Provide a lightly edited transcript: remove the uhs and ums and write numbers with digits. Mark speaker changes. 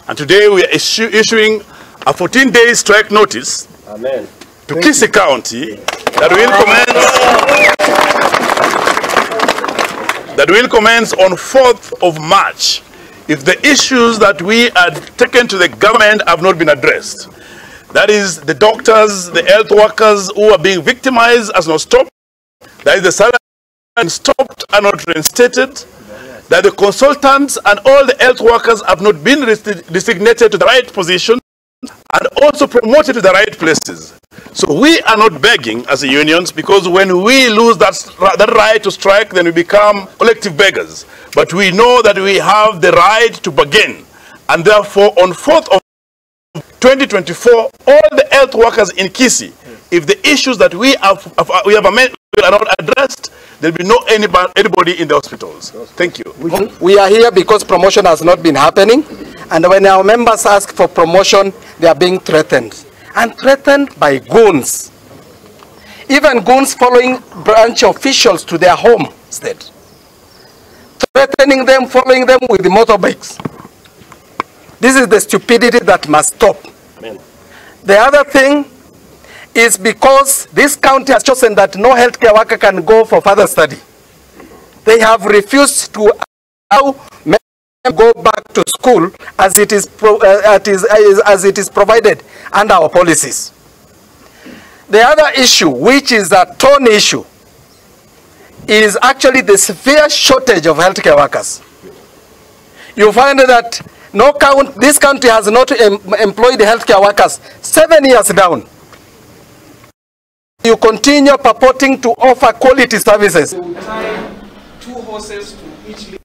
Speaker 1: And today we are issuing a 14-day strike notice to Kisii County that will commence on 4th of March if the issues that we had taken to the government have not been addressed. That is, the doctors, the health workers who are being victimized has not stopped. That is, the salary stopped and not reinstated. That the consultants and all the health workers have not been designated to the right position and also promoted to the right places. So we are not begging as unions, because when we lose that right to strike, then we become collective beggars. But we know that we have the right to bargain. And therefore, on 4th of 2024, all the health workers in Kisii, if the issues that we have amended are not addressed, there will be no anybody in the hospitals. Thank you.
Speaker 2: We are here because promotion has not been happening, and when our members ask for promotion, they are being threatened, and threatened by goons. Even goons following branch officials to their homestead, threatening them, following them with the motorbikes. This is the stupidity that must stop. Amen. The other thing is because this county has chosen that no healthcare worker can go for further study. They have refused to allow men to go back to school as it is provided under our policies. The other issue, which is a torn issue, is actually the severe shortage of healthcare workers. You find that this country has not employed healthcare workers 7 years down. You continue purporting to offer quality services.
Speaker 3: Tie 2 horses to each.